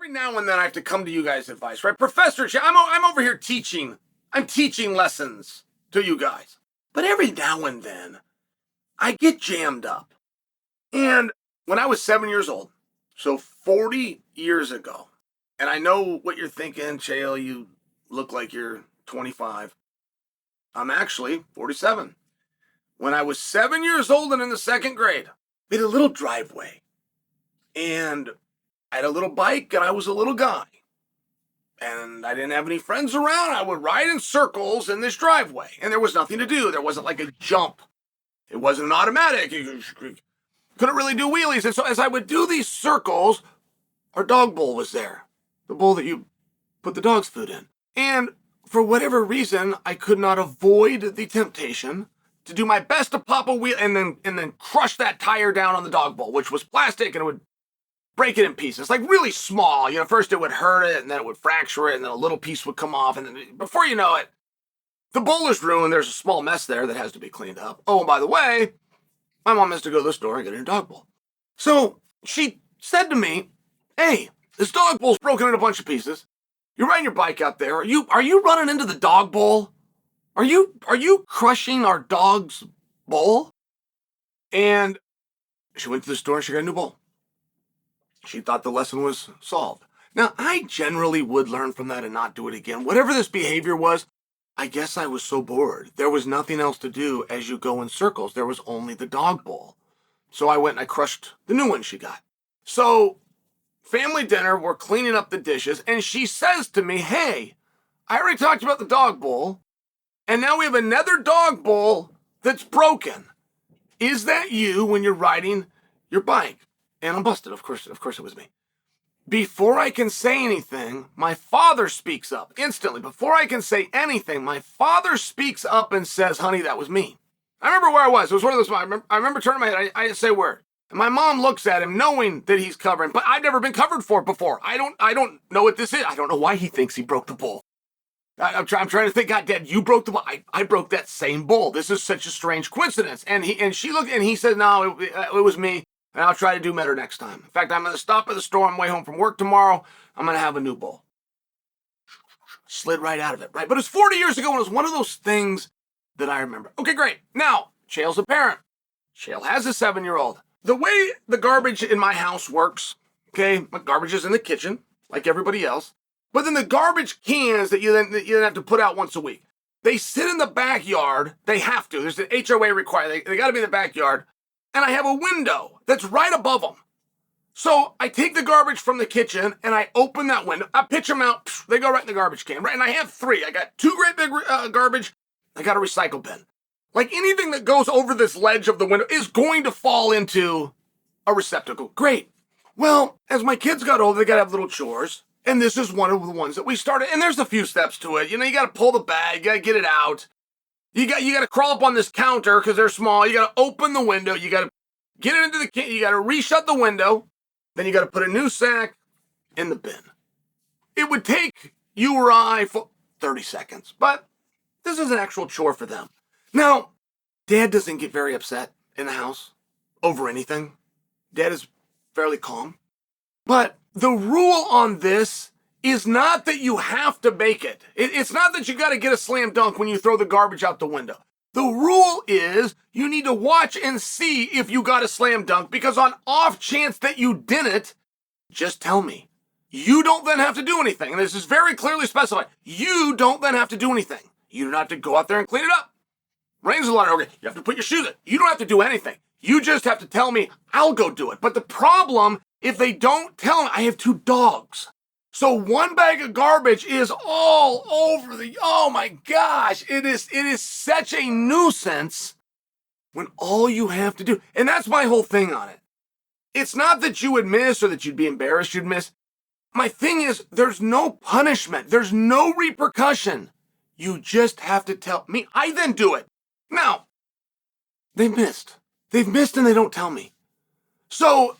every now and then I have to come to you guys' advice, right? Professor, I'm over here teaching. I'm teaching lessons to you guys. But every now and then, I get jammed up. And when I was 7 years old, so 40 years ago, and I know what you're thinking, Chael, you look like you're 25. I'm actually 47. When I was 7 years old and in the second grade, we had a little driveway. And I had a little bike and I was a little guy. And I didn't have any friends around. I would ride in circles in this driveway. And there was nothing to do. There wasn't like a jump. It wasn't an automatic. You couldn't really do wheelies. And so as I would do these circles, our dog bowl was there. The bowl that you put the dog's food in. And for whatever reason, I could not avoid the temptation to do my best to pop a wheel and then crush that tire down on the dog bowl, which was plastic, and it would break it in pieces, like really small. First it would hurt it, and then it would fracture it, and then a little piece would come off, and then before you know it, the bowl is ruined. There's a small mess there that has to be cleaned up. Oh, and by the way, my mom has to go to the store and get a new dog bowl. So she said to me, "Hey, this dog bowl's broken in a bunch of pieces. You're riding your bike out there. Are you running into the dog bowl? Are you crushing our dog's bowl?" And she went to the store and she got a new bowl. She thought the lesson was solved. Now, I generally would learn from that and not do it again. Whatever this behavior was, I guess I was so bored. There was nothing else to do as you go in circles. There was only the dog bowl. So I went and I crushed the new one she got. So, family dinner, we're cleaning up the dishes, and she says to me, "Hey, I already talked about the dog bowl, and now we have another dog bowl that's broken. Is that you when you're riding your bike?" And I'm busted, of course it was me. Before I can say anything, my father speaks up instantly. Before I can say anything, my father speaks up and says, "Honey, that was me." I remember where I was. It was one of those, I remember turning my head, I didn't say a word. And my mom looks at him knowing that he's covering, but I've never been covered for it before. I don't know what this is. I don't know why he thinks he broke the bowl. I'm trying to think, God, Dad, you broke the bowl. I broke that same bowl. This is such a strange coincidence. And she looked, and he said, "No, it was me. And I'll try to do better next time. In fact, I'm going to stop at the store on my way home from work tomorrow. I'm going to have a new bowl." Slid right out of it, right? But it's 40 years ago, and it was one of those things that I remember. Okay, great. Now, Chael's a parent. Chael has a 7-year-old. The way the garbage in my house works, okay, my garbage is in the kitchen, like everybody else. But then the garbage cans that you then have to put out once a week, they sit in the backyard. They have to. There's an HOA required. They got to be in the backyard. And I have a window that's right above them. So I take the garbage from the kitchen and I open that window. I pitch them out. They go right in the garbage can, right? And I have 3. I got 2 great big garbage. I got a recycle bin. Like anything that goes over this ledge of the window is going to fall into a receptacle. Great. Well, as my kids got older, they got to have little chores. And this is one of the ones that we started. And there's a few steps to it. You got to pull the bag. You got to get it out. You got to crawl up on this counter because they're small. You got to open the window. You got to get it into the can. You got to reshut the window. Then you got to put a new sack in the bin. It would take you or I 30 seconds, but this is an actual chore for them. Now, Dad doesn't get very upset in the house over anything. Dad is fairly calm. But the rule on this is not that you have to make it. It's not that you got to get a slam dunk when you throw the garbage out the window. The rule is you need to watch and see if you got a slam dunk, because on off chance that you didn't, just tell me. You don't then have to do anything. And this is very clearly specified. You don't then have to do anything. You don't have to go out there and clean it up. Rains a lot. Okay, you have to put your shoes in. You don't have to do anything. You just have to tell me. I'll go do it. But the problem, if they don't tell me, I have 2 dogs. So 1 bag of garbage is all over oh my gosh, it is such a nuisance when all you have to do, and that's my whole thing on it. It's not that you would miss or that you'd be embarrassed you'd miss. My thing is, there's no punishment. There's no repercussion. You just have to tell me. I then do it. Now, they've missed. They've missed and they don't tell me. So,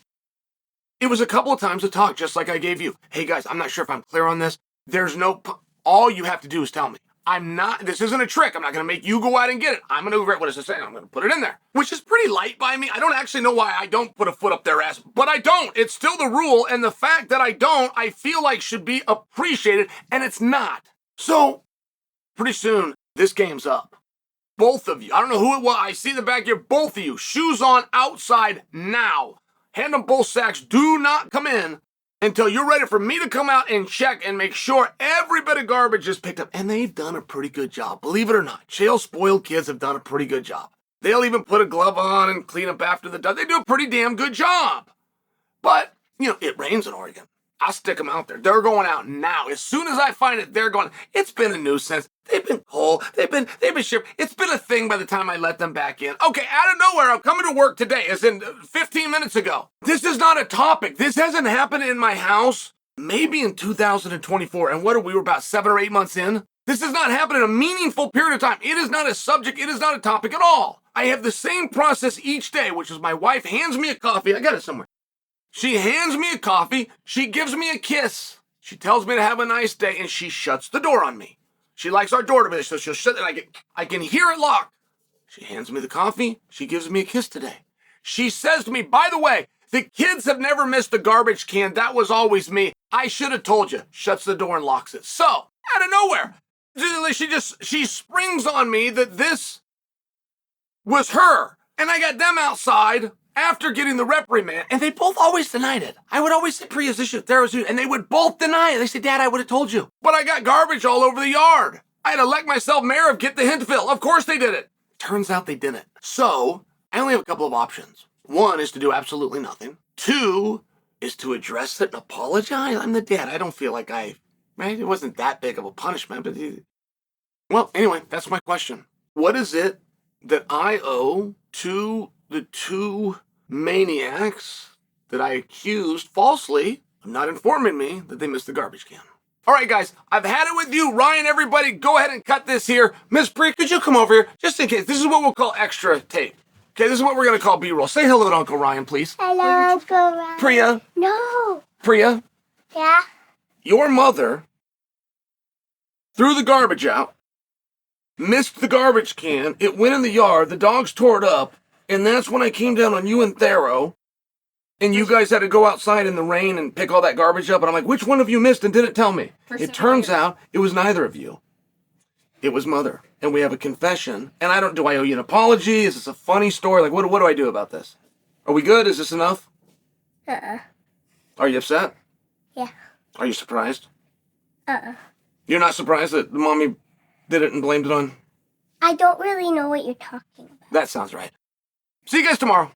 it was a couple of times to talk, just like I gave you. Hey guys, I'm not sure if I'm clear on this. There's no, all you have to do is tell me. This isn't a trick. I'm not going to make you go out and get it. I'm going to regret what does it say? I'm going to put it in there, which is pretty light by me. I don't actually know why I don't put a foot up their ass, but I don't. It's still the rule, and the fact that I don't, I feel like should be appreciated, and it's not. So, pretty soon, this game's up. Both of you. I don't know who it was. I see the back here. Both of you. Shoes on outside now. Hand them both sacks. Do not come in until you're ready for me to come out and check and make sure every bit of garbage is picked up. And they've done a pretty good job. Believe it or not, Chael spoiled kids have done a pretty good job. They'll even put a glove on and clean up after the dust. They do a pretty damn good job. But, it rains in Oregon. I'll stick them out there. They're going out now. As soon as I find it, they're going. It's been a nuisance. They've been cold. They've been shipped. It's been a thing by the time I let them back in. Okay, out of nowhere, I'm coming to work today, as in 15 minutes ago. This is not a topic. This hasn't happened in my house maybe in 2024. And what are we? We're about 7 or 8 months in. This has not happened in a meaningful period of time. It is not a subject. It is not a topic at all. I have the same process each day, which is my wife hands me a coffee. I got it somewhere. She hands me a coffee, she gives me a kiss, she tells me to have a nice day, and she shuts the door on me. She likes our door to be, so she'll shut it, and I can hear it locked. She hands me the coffee, she gives me a kiss today. She says to me, by the way, the kids have never missed the garbage can, that was always me. I should have told you. Shuts the door and locks it. So, out of nowhere, she springs on me that this was her, and I got them outside after getting the reprimand, and they both always denied it. I would always say, Priya's issue, there was you, and they would both deny it. They say, Dad, I would have told you. But I got garbage all over the yard. I had to let myself mayor of get the hint fill. Of course they did it. Turns out they didn't. So, I only have a couple of options. One is to do absolutely nothing. Two is to address it and apologize. I'm the dad. I don't feel like right? It wasn't that big of a punishment, but well, anyway, that's my question. What is it that I owe to the two maniacs that I accused falsely of not informing me that they missed the garbage can? All right, guys, I've had it with you. Ryan, everybody, go ahead and cut this here. Miss Priya, could you come over here? Just in case. This is what we'll call extra tape. Okay, this is what we're going to call B-roll. Say hello to Uncle Ryan, please. Hello, Uncle Ryan. Priya. No. Priya. Yeah? Your mother threw the garbage out, missed the garbage can, it went in the yard, the dogs tore it up, and that's when I came down on you and Thero, and you guys had to go outside in the rain and pick all that garbage up, and I'm like, which one of you missed and didn't tell me? It turns out it was neither of you. It was Mother, and we have a confession, and do I owe you an apology? Is this a funny story? Like, what do I do about this? Are we good? Is this enough? Are you upset? Yeah. Are you surprised? You're not surprised that the mommy did it and blamed it on? I don't really know what you're talking about. That sounds right. See you guys tomorrow.